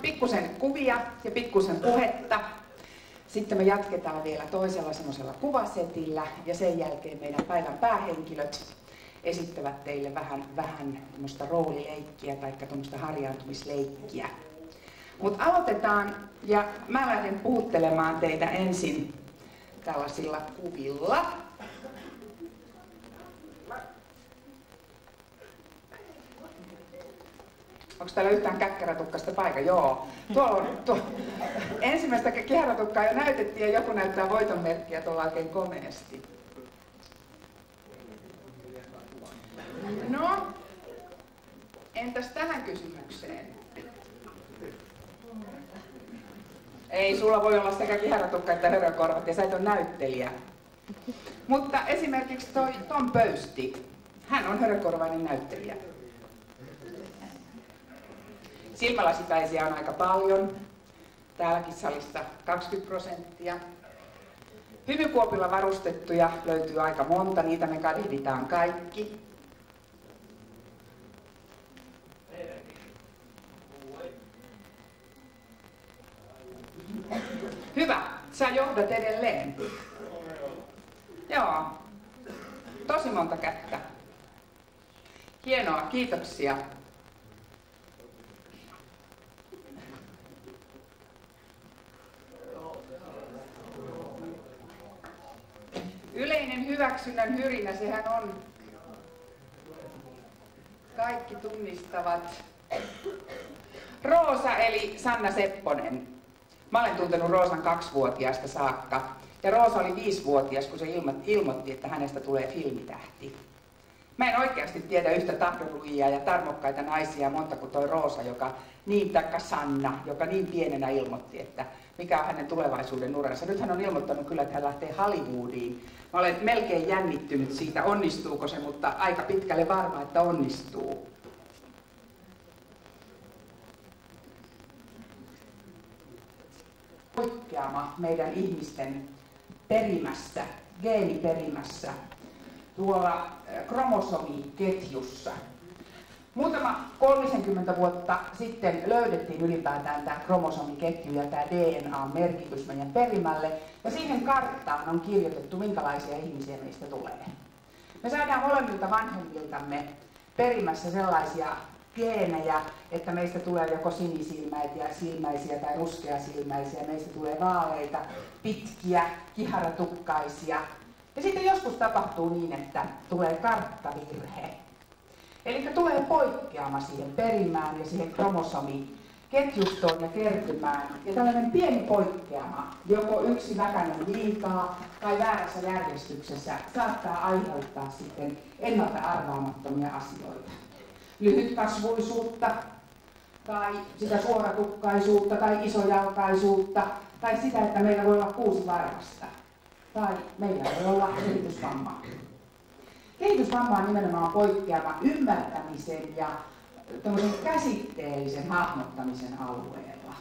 Pikkusen kuvia ja pikkusen puhetta. Sitten me jatketaan vielä toisella semmoisella kuvasetillä ja sen jälkeen meidän päivän päähenkilöt esittävät teille vähän roolileikkiä tai tuommoista harjaantumisleikkiä. Mutta aloitetaan ja mä lähden puhuttelemaan teitä ensin tällaisilla kuvilla. Onko täällä yhtään käkkärätukkaista paikka? Joo. Tuolla ensimmäistä kehäratukkaa jo näytettiin ja joku näyttää voitonmerkkiä tuolla oikein komeasti. No, entäs tähän kysymykseen? Ei, sulla voi olla sekä kiharatukka että hörökorvat ja sä et ole näyttelijä. Mutta esimerkiksi toi Tom Pöysti, hän on hörökorvainen näyttelijä. Silmälasipäisiä on aika paljon, täälläkin salissa 20%. Hymykuopilla varustettuja löytyy aika monta, niitä me kadehditaan kaikki. Hyvä, sä johdat edelleen. Joo, tosi monta kättä. Hienoa, kiitoksia. Yleinen hyväksynnän hyrinä, sehän on, kaikki tunnistavat. Roosa eli Sanna Sepponen. Mä olen tuntenut Roosan 2-vuotiaasta saakka. Ja Roosa oli 5-vuotias, kun se ilmoitti, että hänestä tulee filmitähti. Mä en oikeasti tiedä yhtä tahdonlujia ja tarmokkaita naisia monta kuin toi Roosa, taikka Sanna, joka niin pienenä ilmoitti, että mikä on hänen tulevaisuuden uransa. Nyt hän on ilmoittanut kyllä, että hän lähtee Hollywoodiin. Mä olen melkein jännittynyt siitä, onnistuuko se, mutta aika pitkälle varma, että onnistuu. Poikkeama meidän ihmisten perimässä, geeniperimässä, tuolla kromosomiketjussa. Muutama 30 vuotta sitten löydettiin ylipäätään tämä kromosomiketju ja tämä DNA-merkitys meidän perimälle, ja siihen karttaan on kirjoitettu, minkälaisia ihmisiä meistä tulee. Me saadaan molemmilta vanhemmiltamme perimässä sellaisia geenejä, että meistä tulee joko sinisilmäisiä tai ruskeasilmäisiä, meistä tulee vaaleita, pitkiä, kiharatukkaisia. Ja sitten joskus tapahtuu niin, että tulee karttavirhe. Eli tulee poikkeama siihen perimään ja siihen kromosomiketjustoon ja kertymään. Ja tällainen pieni poikkeama, joko yksi väkänen liikaa tai väärässä järjestyksessä, saattaa aiheuttaa sitten ennalta arvaamattomia asioita. Lyhytkasvuisuutta, tai sitä suoratukkaisuutta, tai isojalkaisuutta, tai sitä, että meillä voi olla 6 varvasta, tai meillä voi olla kehitysvammaa. Kehitysvamma on nimenomaan poikkeama ymmärtämisen ja käsitteellisen hahmottamisen alueella.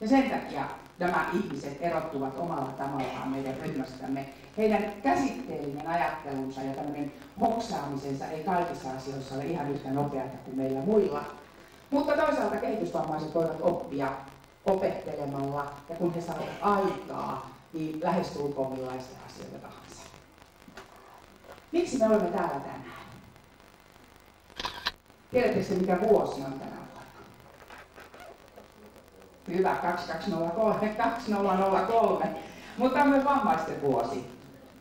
Ja sen takia nämä ihmiset erottuvat omalla tavallaan meidän ryhmästämme. Heidän käsitteellinen ajattelunsa ja tämmöinen hoksaamisensa ei kaikissa asioissa ole ihan yhtä nopeata kuin meillä muilla. Mutta toisaalta kehitysvammaiset voivat oppia opettelemalla, ja kun he saavat aikaa, niin lähestulkoon millaisia asioita tahansa. Miksi me olemme täällä tänään? Tiedättekö mikä vuosi on tänä vuonna? Hyvä, 2003. Mutta on myös vammaisten vuosi.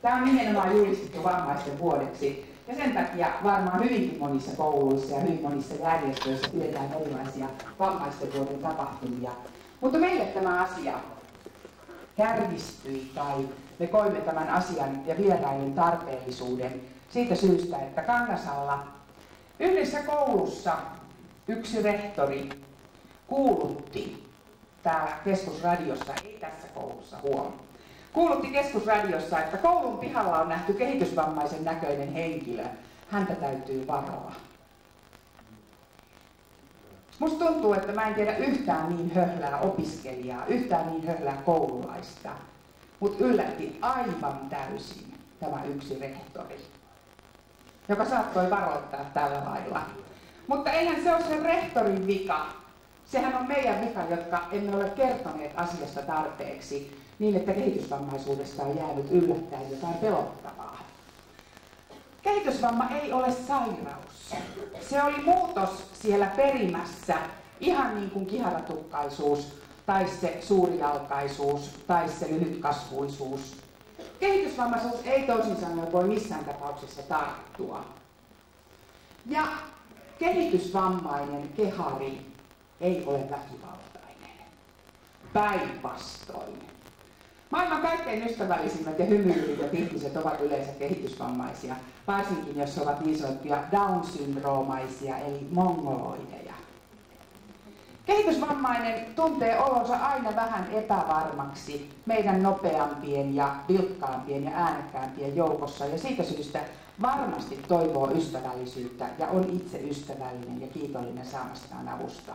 Tämä on nimenomaan julistettu vammaisten vuodeksi. Ja sen takia varmaan hyvinkin monissa kouluissa ja hyvin monissa järjestöissä pidetään erilaisia vammaisten vuoden tapahtumia. Mutta meille tämä asia kärjistyi tai me koimme tämän asian ja vierailun tarpeellisuuden siitä syystä, että Kangasalla yhdessä koulussa yksi rehtori kuulutti täällä keskusradiossa, ei tässä koulussa kuulutti keskusradiossa, että koulun pihalla on nähty kehitysvammaisen näköinen henkilö. Häntä täytyy varoa. Musta tuntuu, että mä en tiedä yhtään niin höhlää opiskelijaa, yhtään niin höhlää koululaista, mutta yllätti aivan täysin tämä yksi rehtori, joka saattoi varoittaa tällä lailla. Mutta eihän se ole sen rehtorin vika. Sehän on meidän vika, jotka emme ole kertoneet asiasta tarpeeksi niin, että kehitysvammaisuudesta on jäänyt yllättäen jotain pelottavaa. Kehitysvamma ei ole sairaus. Se oli muutos siellä perimässä, ihan niin kuin kiharatukkaisuus, tai se suurijalkaisuus, tai se lyhytkasvuisuus. Kehitysvammaisuus ei toisin sanoen voi missään tapauksessa tarttua. Ja kehitysvammainen kehari ei ole väkivaltainen. Päinvastoin. Maailman kaikkein ystävällisimmät ja hymyilyvät ihmiset ovat yleensä kehitysvammaisia, varsinkin jos ovat niin sanottuja Down-syndroomaisia eli mongoloideja. Kehitysvammainen tuntee olonsa aina vähän epävarmaksi meidän nopeampien ja vilkkaampien ja äänekkäämpien joukossa, ja siitä syystä varmasti toivoo ystävällisyyttä ja on itse ystävällinen ja kiitollinen saamastaan avusta.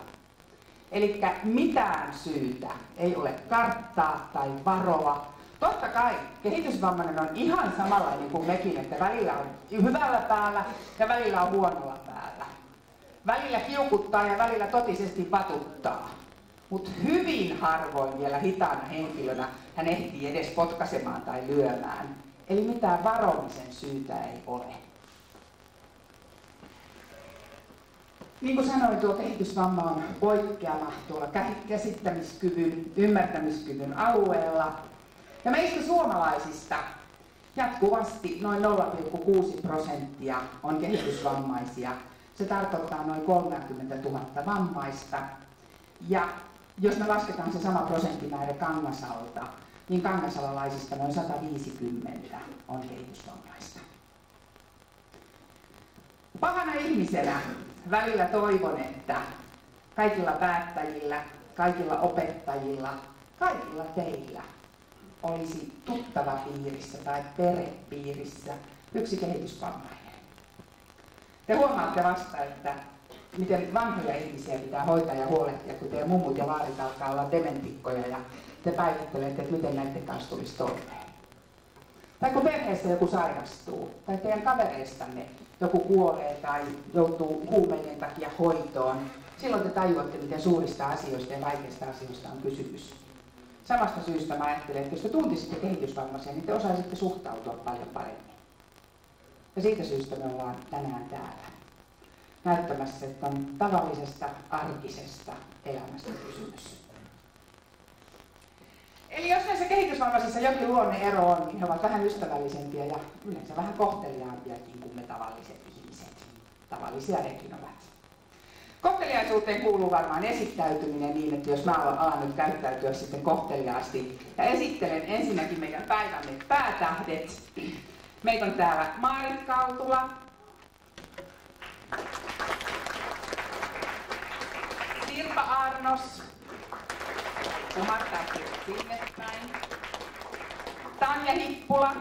Eli mitään syytä ei ole karttaa tai varoa. Totta kai kehitysvammainen on ihan samanlainen kuin mekin, että välillä on hyvällä päällä ja välillä on huonolla päällä. Välillä kiukuttaa ja välillä totisesti vatuttaa. Mutta hyvin harvoin vielä hitaana henkilönä hän ehtii edes potkaisemaan tai lyömään. Eli mitään varomisen syytä ei ole. Niin kuin sanoin, tuo kehitysvamma on poikkeama tuolla käsittämiskyvyn, ymmärtämiskyvyn alueella. Ja meistä suomalaisista jatkuvasti noin 0,6% on kehitysvammaisia. Se tarkoittaa noin 30 000 vammaista. Ja jos me lasketaan se sama prosenttimäärä Kangasalta, niin kangasalalaisista noin 150 on kehitysvammaista. Pahana ihmisenä välillä toivon, että kaikilla päättäjillä, kaikilla opettajilla, kaikilla teillä olisi tuttava piirissä tai perhepiirissä yksi kehitysvammainen. Te huomaatte vasta, että miten vanhoja ihmisiä pitää hoitaa ja huolehtia, kun teidän mummut ja vaarit alkaa olla dementikkoja ja te päivittelette, että miten näiden kanssa tulisi toimeen. Tai kun perheessä joku sairastuu, tai teidän kavereistanne joku kuolee tai joutuu huumeiden takia hoitoon, silloin te tajuatte, miten suurista asioista ja vaikeista asioista on kysymys. Samasta syystä mä ajattelen, että jos te tuntisitte kehitysvammaisia, niin te osaisitte suhtautua paljon paremmin. Ja siitä syystä me ollaan tänään täällä näyttämässä, että on tavallisesta, arkisesta elämästä kysymys. Eli jos näissä kehitysvammaisissa jokin luonne-ero on, niin he ovat vähän ystävällisempiä ja yleensä vähän kohteliaampiakin kuin me tavalliset ihmiset. Tavallisia nekin ovat. Kohteliaisuuteen kuuluu varmaan esittäytyminen niin, että jos mä alan nyt käyttäytyä sitten kohteliaasti ja esittelen ensinnäkin meidän päivämme päätähdet. Meitä on täällä Maarit Kautula, Sirpa Arnos, kumartaa sinne päin, Tanja Hippula,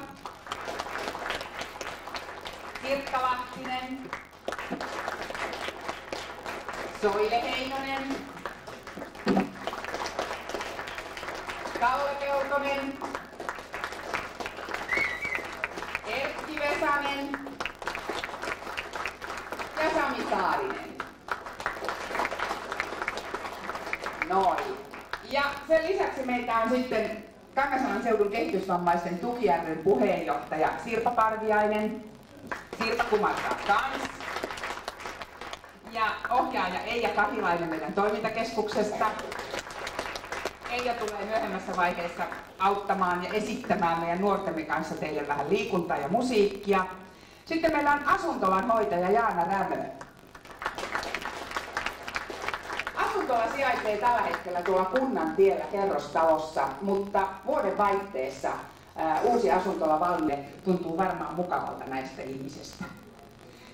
Kirkka Lahtinen, Soile Heinonen, Kalle Peltonen, Erkki Vesanen ja Sami Saarinen. Noin. Ja sen lisäksi meitä on sitten Kangasalan seudun kehitysvammaisten tuki ry:n puheenjohtaja Sirpa Parviainen. Sirpa kumartaa kans. Ja ohjaaja Eija Kahilainen meidän toimintakeskuksesta. Eija tulee myöhemmässä vaiheessa auttamaan ja esittämään meidän nuortemme kanssa teille vähän liikuntaa ja musiikkia. Sitten meillä on asuntolan hoitaja Jaana Rämö. Asuntola sijaitsee tällä hetkellä tuolla kunnan tiellä kerrostalossa, mutta vuoden vaihteessa uusi asuntola valmiille tuntuu varmaan mukavalta näistä ihmisistä.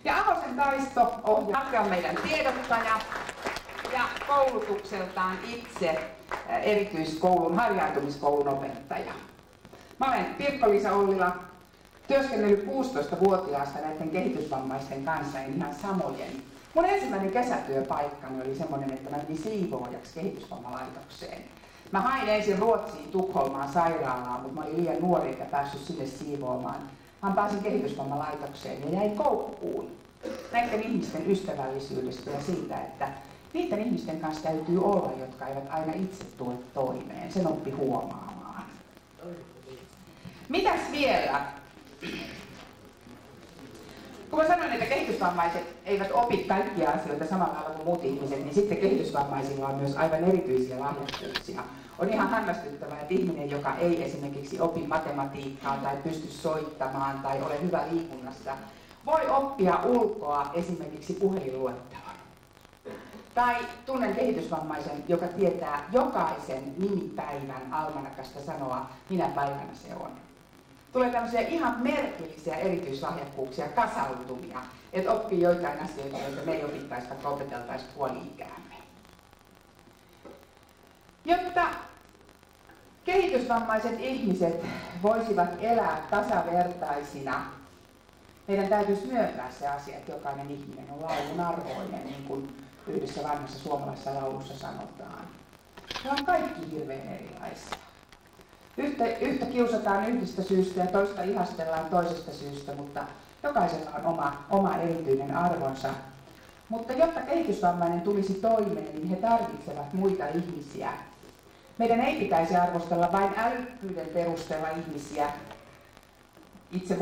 Ja Ahosen Taisto ohjaa on meidän tiedottaja. ja koulutukseltaan itse erityiskoulun, harjaantumiskoulun opettaja. Mä olen Pirkko-Liisa Ollila, työskennellyt 16-vuotiaasta näiden kehitysvammaisten kanssa ihan samojen. Mun ensimmäinen kesätyöpaikkani oli semmoinen, että mä menin siivoojaksi kehitysvammalaitokseen. Mä hain ensin Ruotsiin Tukholmaan sairaalaan, mutta mä olin liian nuori eikä päässyt sinne siivoamaan. Mä pääsin kehitysvammalaitokseen ja jäin koukkuun näiden ihmisten ystävällisyydestä ja siitä, että niiden ihmisten kanssa täytyy olla, jotka eivät aina itse tule toimeen. Sen oppi huomaamaan. Mitäs vielä? Kun mä sanoin, että kehitysvammaiset eivät opi kaikkia asioita samalla tavalla kuin muut ihmiset, niin sitten kehitysvammaisilla on myös aivan erityisiä lahjakkuuksia. On ihan hämmästyttävää, että ihminen, joka ei esimerkiksi opi matematiikkaa tai pysty soittamaan tai ole hyvä liikunnassa, voi oppia ulkoa esimerkiksi puhelinluettelon. Tai tunnen kehitysvammaisen, joka tietää jokaisen nimipäivän almanakasta sanoa, minä päivänä se on. Tulee tämmöisiä ihan merkillisiä erityislahjakkuuksia, kasautumia, että oppii joitain asioita, joita me ei opittaisi tai opeteltaisi puoli-ikäämme. Jotta kehitysvammaiset ihmiset voisivat elää tasavertaisina, meidän täytyisi myöntää se asia, että jokainen ihminen on laulun arvoinen, niin kuin yhdessä vanhassa suomalaisessa laulussa sanotaan. Me on kaikki hirveän erilaisia. Yhtä kiusataan yhdestä syystä ja toista ihastellaan toisesta syystä, mutta jokaisella on oma erityinen arvonsa. Mutta jotta kehitysvammainen tulisi toimeen, niin he tarvitsevat muita ihmisiä. Meidän ei pitäisi arvostella vain älykkyyden perusteella ihmisiä. Itse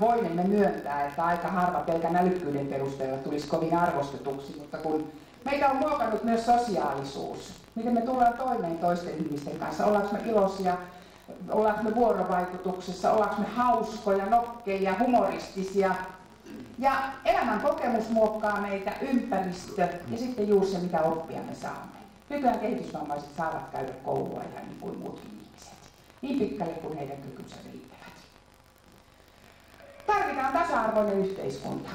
voimme myöntää, että aika harva pelkän älykkyyden perusteella tulisi kovin arvostetuksi, mutta kun meitä on muokannut myös sosiaalisuus, miten me tullaan toimeen toisten ihmisten kanssa, ollaanko me iloisia, ollaanko me vuorovaikutuksessa, ollaanko me hauskoja, nokkeja, humoristisia. Ja elämän kokemus muokkaa meitä, ympäristö ja sitten juuri se, mitä oppia me saamme. Nykyään kehitysvammaiset saavat käydä koulua ihan niin kuin muutkin ihmiset, niin pitkälle kuin heidän kykynsä riittävät. Tarvitaan tasa-arvoinen yhteiskunta.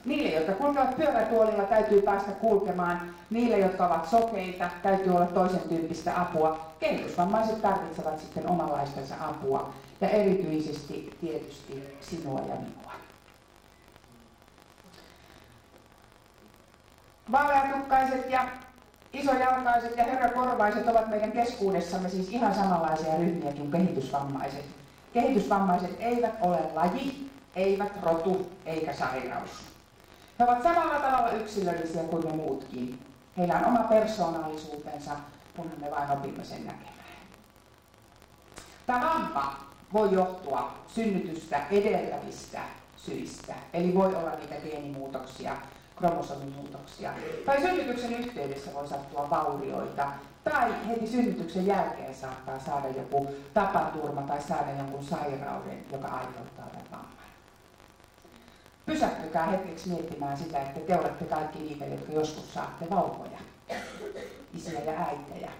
Niille, jotka kulkevat pyörätuolilla, täytyy päästä kulkemaan. Niille, jotka ovat sokeita, täytyy olla toisen tyyppistä apua. Kehitysvammaiset tarvitsevat sitten omanlaistensa apua. Ja erityisesti tietysti sinua ja minua. Vaaleatukkaiset ja isojalkaiset ja hörökorvaiset ovat meidän keskuudessamme siis ihan samanlaisia ryhmiä kuin kehitysvammaiset. Kehitysvammaiset eivät ole laji, eivät rotu eikä sairaus. He ovat samalla tavalla yksilöllisiä kuin me muutkin. Heillä on oma persoonallisuutensa, kunhan me vain opimme sen näkemään. Tämä vamma voi johtua synnytystä edeltävistä syistä, eli voi olla niitä geenimuutoksia, kromosomimuutoksia, tai synnytyksen yhteydessä voi sattua vaurioita, tai heti synnytyksen jälkeen saattaa saada joku tapaturma tai saada jonkun sairauden, joka aiheuttaa tämän vamman. Pysähtykää hetkeksi miettimään sitä, että te olette kaikki niitä, jotka joskus saatte vauvoja, isiä ja äitejä.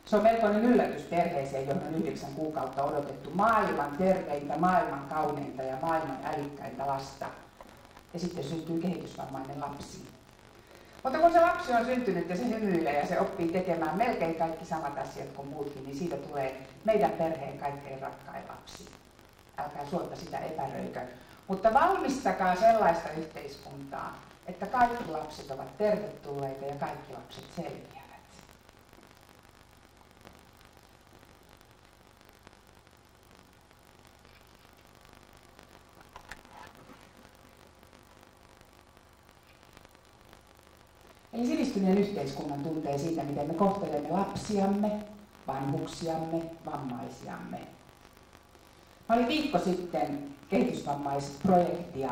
Se on melkoinen yllätys perheeseen, johon on 9 kuukautta odotettu maailman terveintä, maailman kauneinta ja maailman älykkäintä lasta. Ja sitten syntyy kehitysvammainen lapsi. Mutta kun se lapsi on syntynyt ja se hymyilee ja se oppii tekemään melkein kaikki samat asiat kuin muutkin, niin siitä tulee meidän perheen kaikkein rakkain lapsi. Älkää suolta sitä epäröikö. Mutta valmistakaa sellaista yhteiskuntaa, että kaikki lapset ovat tervetulleita ja kaikki lapset selviävät. Eli sivistyneen yhteiskunnan tuntee siitä, miten me kohtelemme lapsiamme, vanhuksiamme, vammaisiamme. Mä olin viikko sitten kehitysvammaisprojektia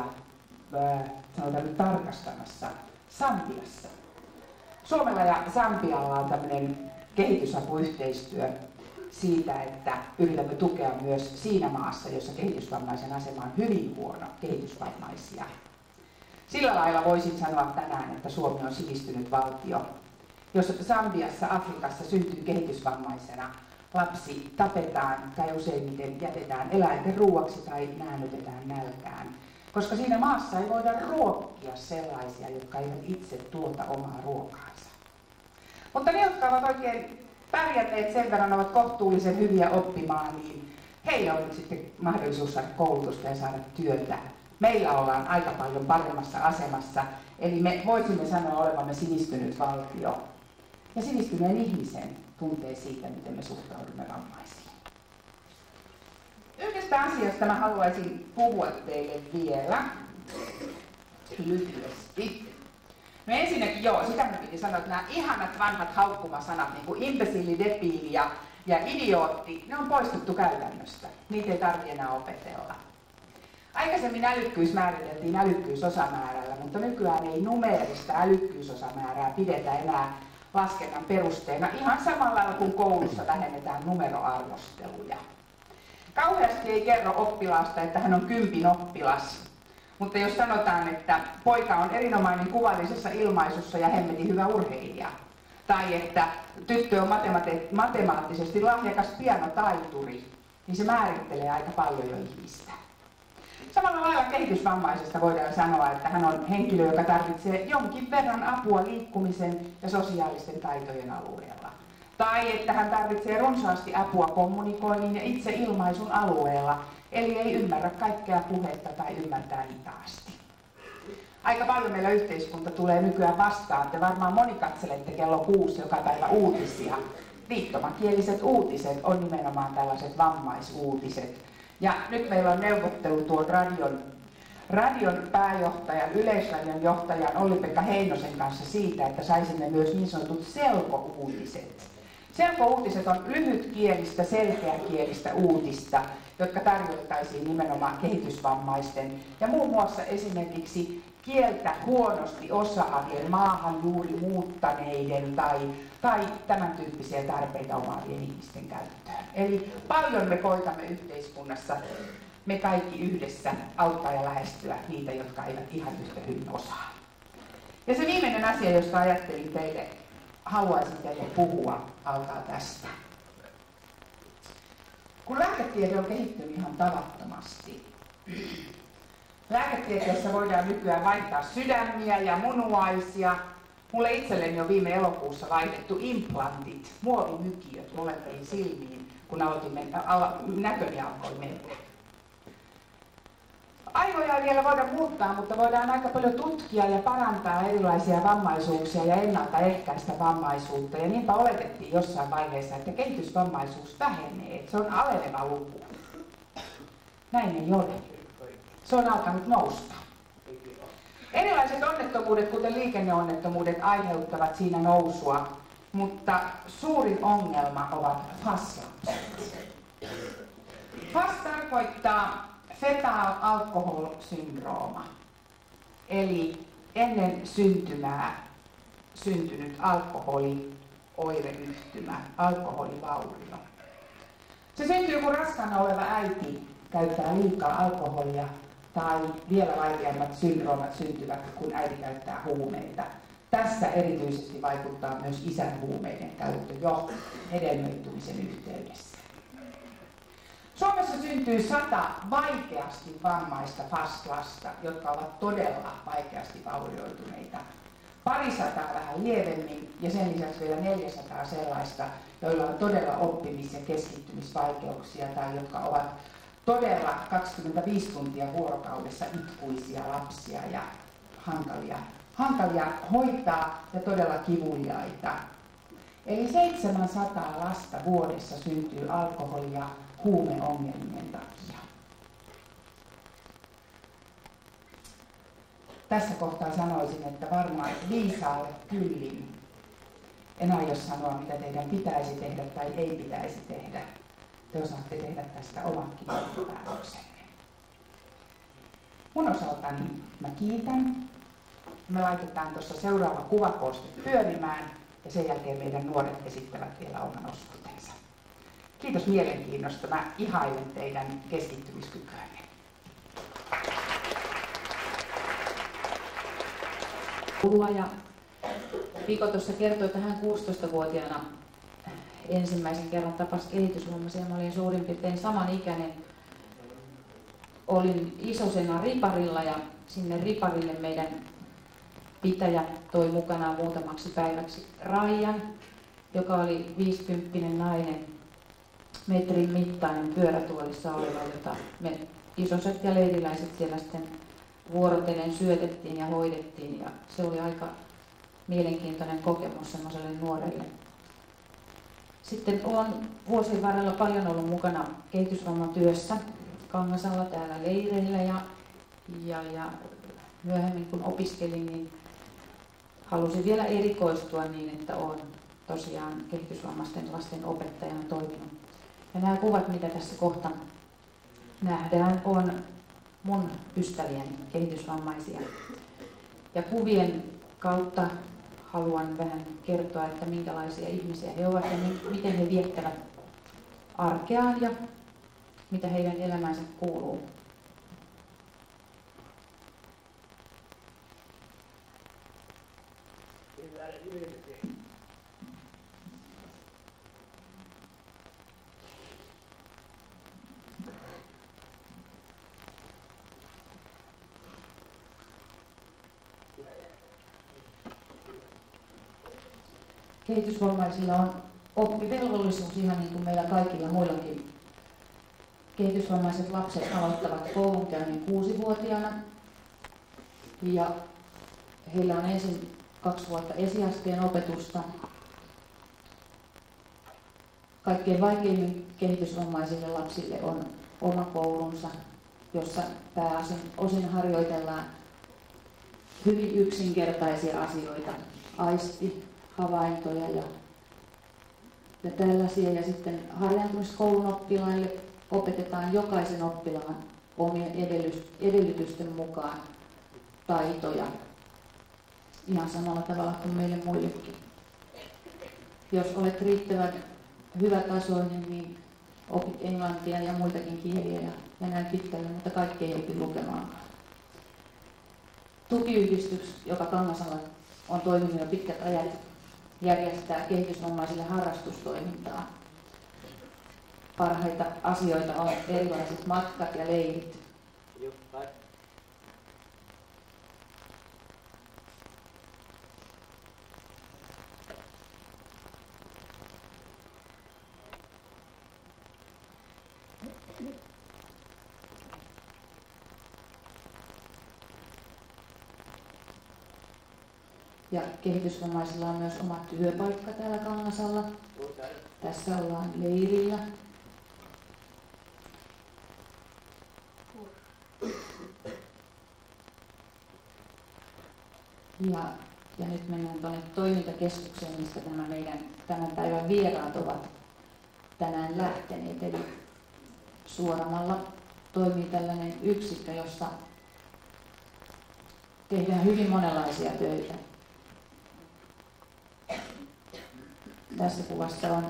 sanotaan nyt tarkastamassa Sambiassa. Suomella ja Sambialla on tämmöinen kehitysapuyhteistyö siitä, että yritämme tukea myös siinä maassa, jossa kehitysvammaisen asema on hyvin huono, kehitysvammaisia. Sillä lailla voisin sanoa tänään, että Suomi on sivistynyt valtio, jossa Sambiassa, Afrikassa syntyy kehitysvammaisena. Lapsi tapetaan tai useimmiten jätetään eläinten ruuaksi tai näännytetään nälkään. koska siinä maassa ei voida ruokkia sellaisia, jotka eivät itse tuota omaa ruokaansa. Mutta ne, jotka ovat oikein pärjänneet sen verran, ovat kohtuullisen hyviä oppimaan, niin heillä on nyt sitten mahdollisuus saada koulutusta ja saada työtä. Meillä ollaan aika paljon paremmassa asemassa, eli me voisimme sanoa olevamme sivistynyt valtio. Ja sivistyneen ihmisen tuntee siitä, miten me suhtaudumme vammaisiin. Yhdestä asiasta mä haluaisin puhua teille vielä lyhyesti. No ensinnäkin sitä mä piti sanoa, että nämä ihanat vanhat haukkumasanat, niin kuin imbesiili, debiili ja idiootti, ne on poistettu käytännöstä. Niitä ei tarvitse enää opetella. Aikaisemmin älykkyys määriteltiin älykkyysosamäärällä, mutta nykyään ei numeerista älykkyysosamäärää pidetä enää laskennan perusteena ihan samalla lailla kuin koulussa vähennetään numeroarvosteluja. Kauheasti ei kerro oppilaasta, että hän on 10 oppilas, mutta jos sanotaan, että poika on erinomainen kuvallisessa ilmaisussa ja hemmetin hyvä urheilija, tai että tyttö on matemaattisesti lahjakas pianotaituri, niin se määrittelee aika paljon jo ihmistä. Samalla lailla kehitysvammaisesta voidaan sanoa, että hän on henkilö, joka tarvitsee jonkin verran apua liikkumisen ja sosiaalisten taitojen alueella. Tai että hän tarvitsee runsaasti apua kommunikoinnin ja itseilmaisun alueella, eli ei ymmärrä kaikkea puhetta tai ymmärtää hitaasti. Aika paljon meillä yhteiskunta tulee nykyään vastaan. Te varmaan moni katselette kello 6 joka päivä uutisia. Viittomakieliset uutiset on nimenomaan tällaiset vammaisuutiset. Ja nyt meillä on neuvottelu tuon radion pääjohtajan, Yleisradion johtajan Olli-Pekka Heinosen kanssa siitä, että saisimme myös niin sanotut selkouutiset. Selkouutiset on lyhytkielistä, selkeäkielistä uutista, jotka tarjottaisiin nimenomaan kehitysvammaisten ja muun muassa esimerkiksi kieltä huonosti osaavien, maahan juuri muuttaneiden tai tämän tyyppisiä tarpeita omaavien ihmisten käyttöön. Eli paljon me koitamme yhteiskunnassa, me kaikki yhdessä auttaa ja lähestyä niitä, jotka eivät ihan yhtä hyvin osaa. Ja se viimeinen asia, josta ajattelin haluaisin teille puhua, alkaa tästä. Kun lääketiede on kehittynyt ihan tavattomasti, lääketieteessä voidaan nykyään vaihtaa sydämiä ja munuaisia. Mulle itselleni on viime elokuussa vaihdettu implantit, muovimykiöt molempiin silmiin, kun näköni alkoi mennä. Aivoja ei vielä voida muuttaa, mutta voidaan aika paljon tutkia ja parantaa erilaisia vammaisuuksia ja ennaltaehkäistä vammaisuutta. Ja niinpä oletettiin jossain vaiheessa, että kehitysvammaisuus vähenee, että se on aleneva luku. Näin ei ole. Se on alkanut nousta. Erilaiset onnettomuudet, kuten liikenneonnettomuudet, aiheuttavat siinä nousua, mutta suurin ongelma ovat FAS-lapset. FAS tarkoittaa fetal alcohol syndrooma, eli ennen syntymää syntynyt alkoholioireyhtymä, alkoholivaurio. Se syntyy, kun raskaana oleva äiti käyttää liikaa alkoholia, tai vielä vaikeammat syndroomat syntyvät, kun äiti käyttää huumeita. Tässä erityisesti vaikuttaa myös isän huumeiden käyttö jo hedelmöitymisen yhteydessä. Suomessa syntyy 100 vaikeasti vammaista FAS-lasta, jotka ovat todella vaikeasti vaurioituneita. Parisataa vähän lievemmin ja sen lisäksi vielä 400 sellaista, joilla on todella oppimis- ja keskittymisvaikeuksia tai jotka ovat todella 25 tuntia vuorokaudessa itkuisia lapsia ja hankalia hoitaa ja todella kivuliaita. Eli 700 lasta vuodessa syntyy alkoholi- ja huumeongelmien takia. Tässä kohtaa sanoisin, että varmaan viisaalle kyllin. En aio sanoa, mitä teidän pitäisi tehdä tai ei pitäisi tehdä. Te osaatte tehdä tästä omatkin päätöksenne. Mun osaltani mä kiitän. Me laitetaan tuossa seuraava kuvakooste pyörimään ja sen jälkeen meidän nuoret esittävät vielä oman osuutensa. Kiitos mielenkiinnosta. Mä ihailen teidän keskittymiskykyänne. Ja Piko tuossa kertoi, että hän 16-vuotiaana ensimmäisen kerran tapasi kehitysvammaisia. Mä olin suurin piirtein samanikäinen. olin Isosena riparilla ja sinne riparille meidän pitäjä toi mukanaan muutamaksi päiväksi Raijan, joka oli 50 nainen, metrin mittainen pyörätuolissa oleva, jota me isoset ja leiriläiset siellä sitten vuorotellen syötettiin ja hoidettiin. Ja se oli aika mielenkiintoinen kokemus semmoiselle nuorelle. Sitten olen vuosien varrella paljon ollut mukana kehitysvammatyössä Kangasalla täällä leireillä ja myöhemmin kun opiskelin, niin halusin vielä erikoistua niin, että olen tosiaan kehitysvammaisten lasten opettajana toiminut. Ja nämä kuvat, mitä tässä kohta nähdään, on mun ystävieni kehitysvammaisia. Ja kuvien kautta haluan vähän kertoa, että minkälaisia ihmisiä he ovat ja miten he viettävät arkeaan ja mitä heidän elämänsä kuuluu. Kehitysvammaisilla on oppivelvollisuus ihan niin kuin meillä kaikilla muillakin. Kehitysvammaiset lapset aloittavat koulunkäynnin 6-vuotiaana ja heillä on ensin 2 vuotta esiasteen opetusta. Kaikkein vaikeimmin kehitysvammaisille lapsille on oma koulunsa, jossa pääosin harjoitellaan hyvin yksinkertaisia asioita, havaintoja ja tällaisia. Ja sitten harjaantumiskoulun oppilaille opetetaan jokaisen oppilaan omien edellytysten mukaan taitoja ihan samalla tavalla kuin meille muillekin. Jos olet riittävän hyvätasoinen, niin opit englantia ja muitakin kieliä ja näin pitkälle, mutta kaikki ei opi lukemaan. Tukiyhdistys, joka Kangasalla on toiminut jo pitkät ajat, järjestää kehitysvammaisille harrastustoimintaa. Parhaita asioita on erilaiset matkat ja leirit. Ja kehitysvammaisilla on myös oma työpaikka täällä Kangasalla. Tässä ollaan leirillä. Ja nyt mennään tuonne toimintakeskukseen, mistä nämä meidän tämän päivän vieraat ovat tänään lähteneet. Eli Suoramalla toimii tällainen yksikkö, jossa tehdään hyvin monenlaisia töitä. Tässä kuvassa on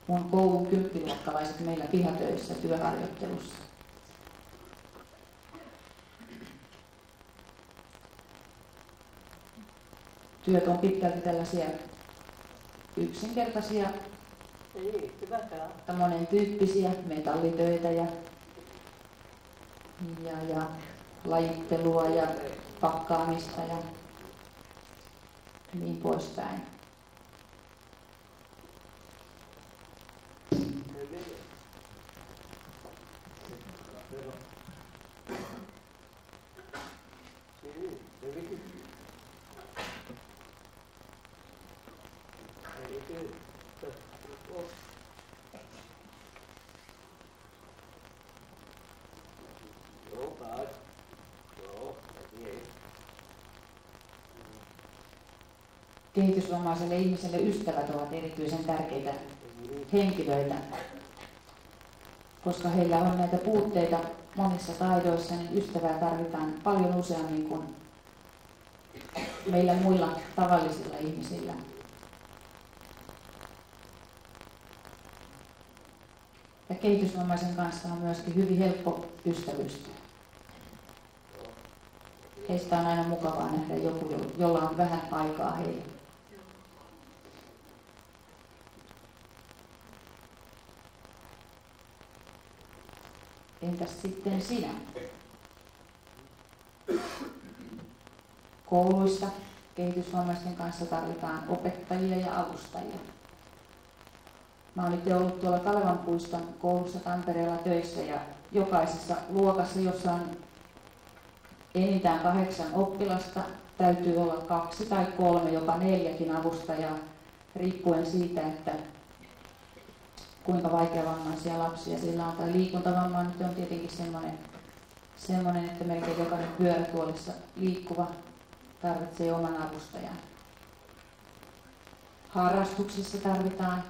mun koulun 10-luokkalaiset meillä pihatöissä työharjoittelussa. Työt on pitkälti tällaisia yksinkertaisia, monen tyyppisiä metallitöitä ja lajittelua ja pakkaamista ja niin poispäin. Kehitysvammaiselle ihmiselle ystävät ovat erityisen tärkeitä henkilöitä, koska heillä on näitä puutteita monissa taidoissa, niin ystävää tarvitaan paljon useammin kuin meillä muilla tavallisilla ihmisillä. Ja kehitysvammaisen kanssa on myöskin hyvin helppo ystävystyä. Heistä on aina mukavaa nähdä joku, jolla on vähän aikaa heille. Entäs sitten sinä? Kouluissa kehitysvammaisten kanssa tarvitaan opettajia ja avustajia. Mä olen itse ollut tuolla Kalevanpuiston koulussa Tampereella töissä ja jokaisessa luokassa, jossa on enintään 8 oppilasta, täytyy olla 2 tai 3, jopa 4 avustajaa, riippuen siitä, että kuinka vaikeavammaisia lapsia sillä on. Tai liikuntavamma nyt on tietenkin semmoinen, että melkein jokainen pyörätuolissa liikkuva tarvitsee oman avustajan. Harrastuksissa tarvitaan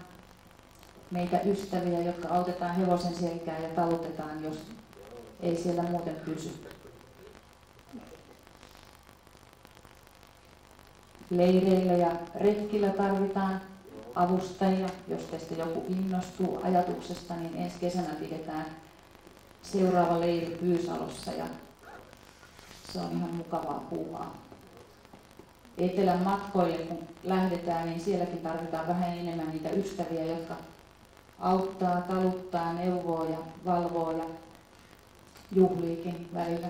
meitä ystäviä, jotka autetaan hevosen selkään ja talutetaan, jos ei siellä muuten pysy. Leireillä ja retkillä tarvitaan avustajia. Jos teistä joku innostuu ajatuksesta, niin ensi kesänä pidetään seuraava leiri Pyysalossa ja se on ihan mukavaa puuhaa. Etelän matkoille kun lähdetään, niin sielläkin tarvitaan vähän enemmän niitä ystäviä, jotka auttaa, taluttaa, neuvoo ja valvoo ja juhliikin välillä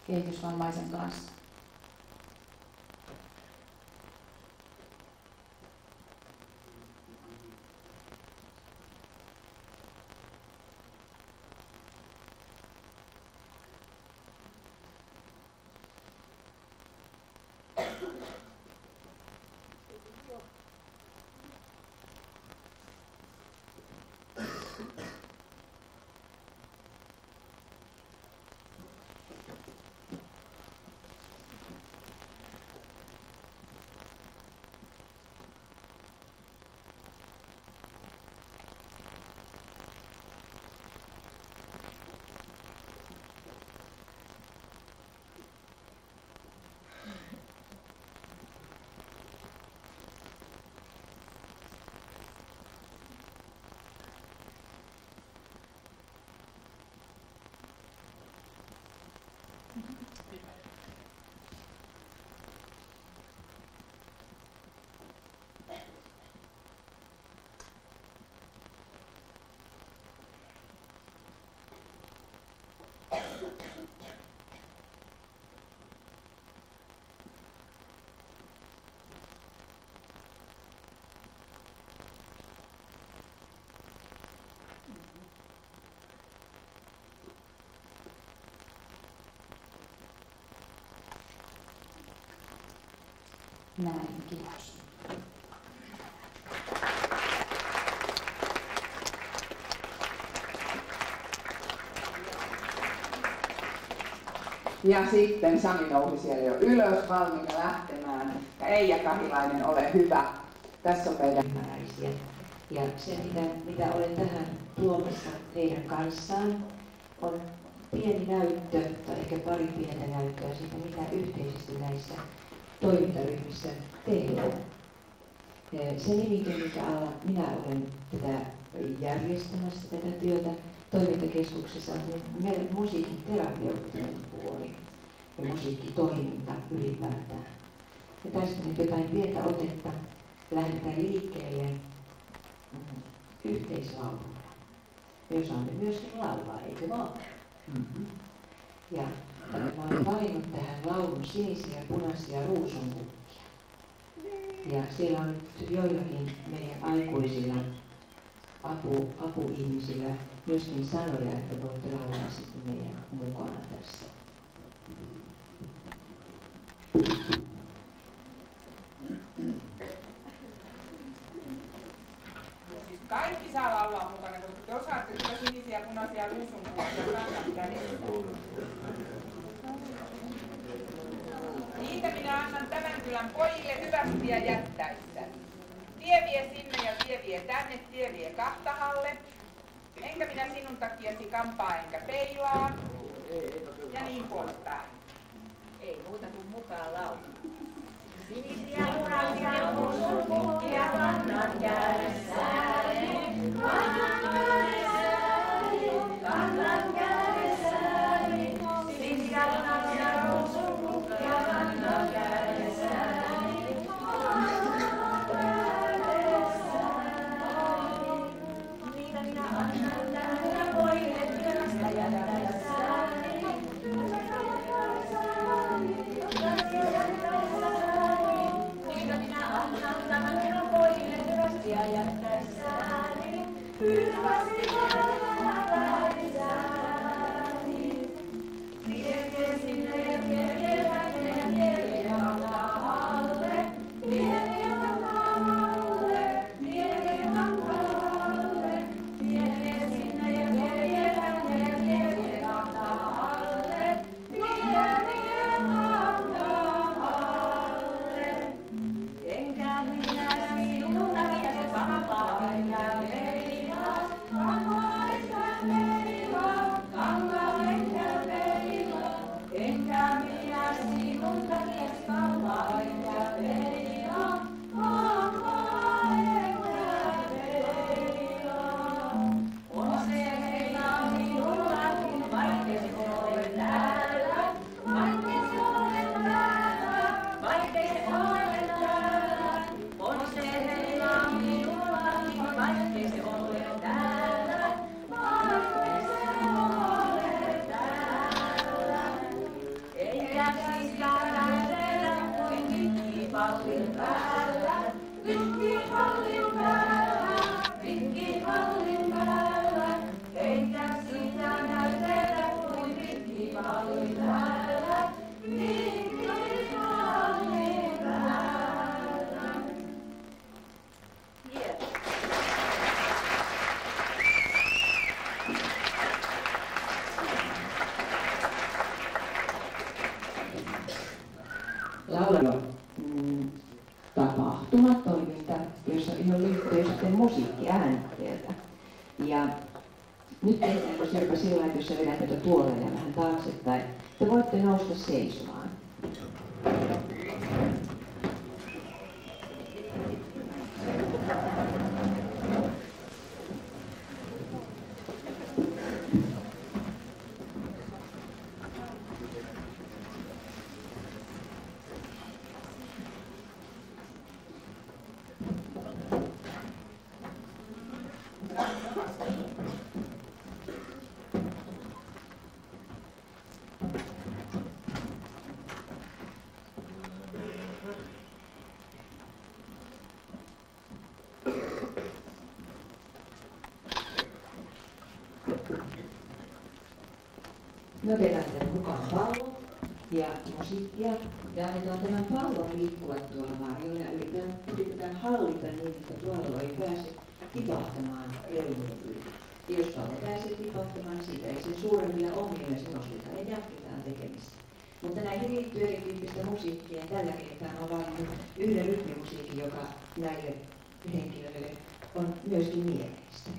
kehitysvammaisen kanssa. Näin, kiitos. Ja sitten Sami nousi siellä jo ylös valmiina lähtemään. Ja Eija Kahilainen, ole hyvä. Tässä on meidän ymmärräisiä. Ja se, mitä olen tähän tuomassa teidän kanssaan, on pieni näyttö, tai ehkä pari pientä näyttöä siitä, mitä yhteisesti näissä toimintaryhmissä tehdään. Se nimike, mikä alla minä olen tätä järjestämässä tätä työtä toimintakeskuksessa, on musiikin terapeuttinen puoli ja musiikkitoiminta ylipäätään. Ja tästä nyt jotain pientä otetta lähdetään liikkeelle yhteislaululla. Me osaamme myöskin laulaa, eikö vaan? Mm-hmm. Ja mä olen valinnut tähän laulun sinisiä ja punaisia ruusunbukkia. Ja siellä on nyt joillakin meidän aikuisilla apuihmisillä myöskin sanoja, että voitte laulaa sitten meidän mukana tässä. Kaikki saa laulaa mukana, koska te osaatte kyllä sinisiä, punaisia, ruusunbukkia kanssa kädessä. Niitä minä annan tämän kylän pojille hyvästi ja jättäessä. Tie vie sinne ja tie vie tänne, tie vie Kahtahalle. Enkä minä sinun takiasi kampaa enkä peilaa. Ja niin poispäin. Ei muuta kuin mukaan laulaa. Sinisiä punaisia ruusunbukkia kannan kädessäni. Kannan kädessäni, kannan kädessäni. Sinisiä punaisia ruusunbukkia kannan kädessäni. Kannan kädessäni. Niitä minä annan tähän pojille työstä ja jättäessäni, pylvästi maailmanlaisani. Vietie sinne ja vietie alle, vietie alle, vietie alle, vietie sinne ja vietie alle, vietie alle. Enkä minä sinulta vie vapaita leila, kankaita leila, kankaita leila. Enkä minä sinulta vie vapaita leila, kankaita leila. On se leila minullakin, vaikka se ole täällä. Vaikka se ole täällä, vaikka se ole täällä, on se leila minullakin, vaikka se ole täällä, vaikka se ole täällä. Eikä siis käydä kuin pikkipallin päällä, pikkipallin päällä, pikkipallin päällä. Eikä sitä näytetä kuin pikkipallin päällä, pikkipallin päällä. Kiitos. Laulun tapahtumatoiminta, jossa liittyy sitten musiikki äänitteeltä. Ja nyt tehdään jopa sillä, että jos sä vedät tätä tuoleja vähän taaksepäin, te voitte nousta seisomaan. Me otetaan tämän mukaan pallo ja musiikkia ja annetaan tämän pallon liikkua tuolla varjolla ja yritetään hallita niin, että pallo ei pääse tipahtamaan reunille. Ja jos pallo pääsee tipahtamaan, niin siitä ei sen suuremmilla omilla se nostetaan ja jatketaan tekemistä. Mutta näihin liittyy erityyppistä musiikkia. Tällä kertaa on valinnut yhden rytmimusiikin, joka näille henkilöille on myöskin mieleistä.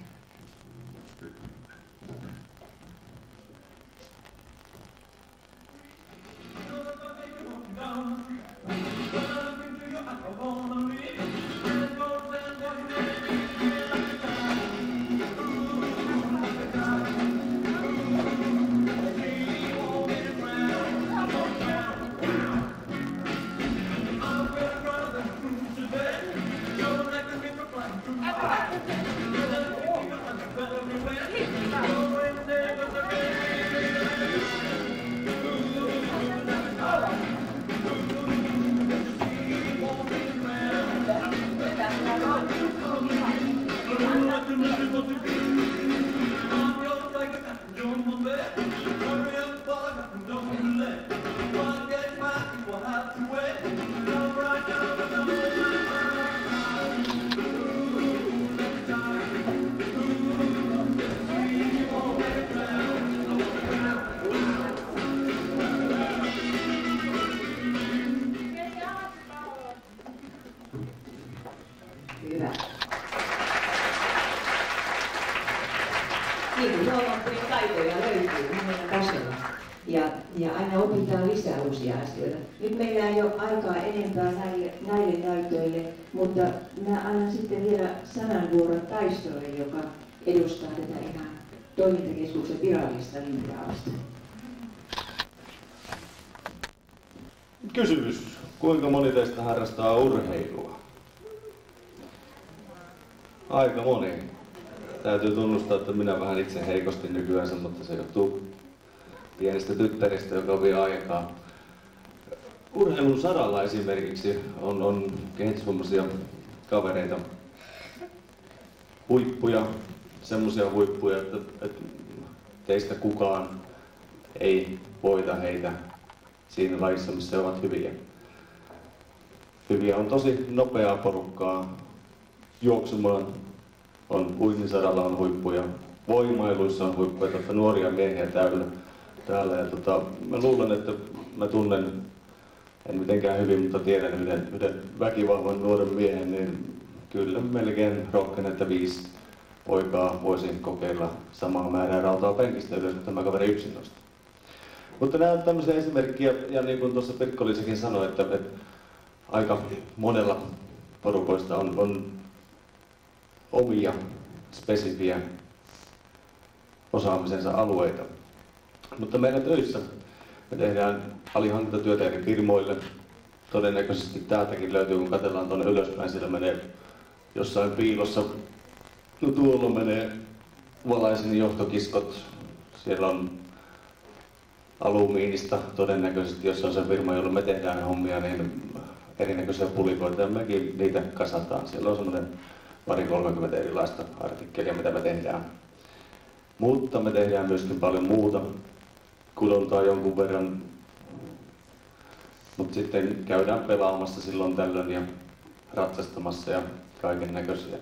Hyvä. Niin kuin huomattiin, taitoja löytyy meidän tasolla. Ja aina opitaan lisää uusia asioita. Nyt meillä ei ole aikaa enempää näille näytöille, mutta mä annan sitten vielä sananvuoron Taistolle, joka edustaa tätä ihan toimintakeskuksen virallista linjausta. Kysymys. Kuinka moni teistä harrastaa urheilua? Aika moni. Täytyy tunnustaa, että minä vähän itse heikosti nykyään, mutta se johtuu pienestä tyttäristä, joka vie aikaa. Urheilun saralla esimerkiksi on kehitysvammaisia kavereita, huippuja, semmoisia huippuja, että teistä kukaan ei voita heitä siinä lajissa, missä he ovat hyviä. Hyviä on tosi nopeaa porukkaa. Juoksumaan on uintisadalla on huippuja. Voimailuissa on huippuja, nuoria miehiä täällä. Ja mä luulen, että mä tunnen, en mitenkään hyvin, mutta tiedän yhden väkivahvan nuoren miehen, niin kyllä melkein rohkenen, että 5 poikaa voisi kokeilla samaa määrää rautaa penkistä ylös, kun tämä kaveri yksin nostaa. Mutta nämä on tämmöisiä esimerkkejä, ja niin kuin tuossa Pirkko-Liisakin sanoi, että aika monella porukoista on omia, spesifiä osaamisensa alueita. Mutta meillä töissä me tehdään alihankintatyötä eri firmoille. Todennäköisesti täältäkin löytyy, kun katsellaan tuonne ylöspäin, siellä menee jossain piilossa. No tuolla menee Valaisin johtokiskot. Siellä on alumiinista todennäköisesti, jos on se firma, jolla me tehdään hommia, niin erinäköisiä pulikoita ja mekin niitä kasataan. Siellä on semmoinen 20-30 erilaista artikkelia, mitä me tehdään. Mutta me tehdään myöskin paljon muuta. Kudontaa jonkun verran. Mutta sitten käydään pelaamassa silloin tällöin ja ratsastamassa ja kaiken näköisiä.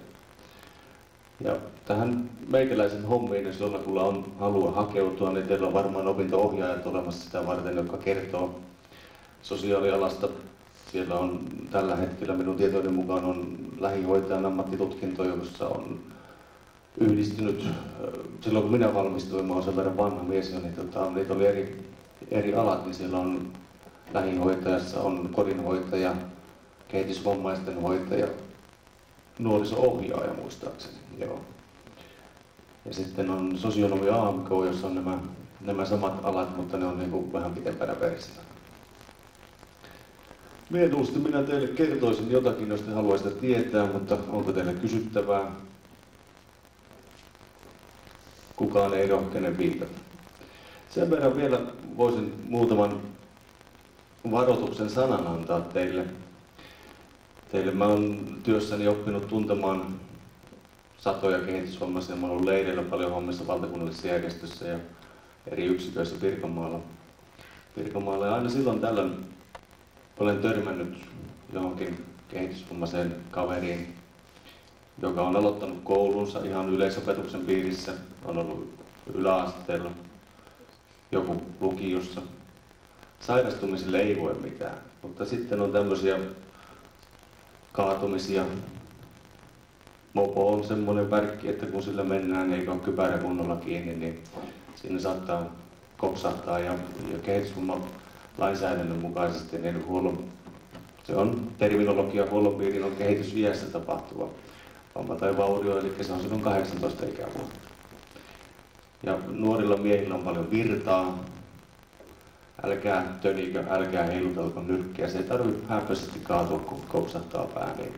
Ja tähän meikäläisen hommiin, jos jollakulla on halua hakeutua, niin teillä on varmaan opinto-ohjaajat olemassa sitä varten, joka kertoo sosiaalialasta. Siellä on tällä hetkellä minun tietoiden mukaan on lähihoitajan ammattitutkinto, jossa on yhdistynyt. Silloin kun minä valmistuin, mä olen sen verran vanha mies, niin niitä oli eri alat, niin siellä on lähihoitajassa, on kodinhoitaja, kehitysvammaisten hoitaja, nuoriso-ohjaaja muistaakseni. Joo. Ja sitten on sosionomi AMK, jossa on nämä samat alat, mutta ne on niin kuin vähän pitempänä versiona. Mieluusti minä teille kertoisin jotakin, jos te haluaisitte tietää, mutta onko teille kysyttävää? Kukaan ei rohkene viitata. Sen verran vielä voisin muutaman varoituksen sanan antaa teille. Mä oon työssäni oppinut tuntemaan satoja kehitysvammaisia. Mä oon ollut leireillä paljon hommissa valtakunnallisessa järjestössä ja eri yksiköissä Pirkanmaalla. Ja aina silloin tällöin olen törmännyt johonkin kehitysvammaiseen kaveriin, joka on aloittanut koulunsa ihan yleisopetuksen piirissä, on ollut yläasteella, joku lukiossa. Sairastumisille ei voi mitään, mutta sitten on tämmöisiä kaatumisia. Mopo on semmoinen värkki, että kun sillä mennään eikä ole kypärä kunnolla kiinni, niin siinä saattaa kopsahtaa ja kehitysvammalainsäädännön mukaisesti niin se on terminologia huollon piirin on kehitysviässä tapahtuva vamma tai vaurio, eli se on silloin 18 ikävuotta. Ja nuorilla miehillä on paljon virtaa. Älkää tönikö, älkää heilutelko nyrkkiä. Se ei tarvitse häpöisesti kaatua, kun kopsahtaa pää, niin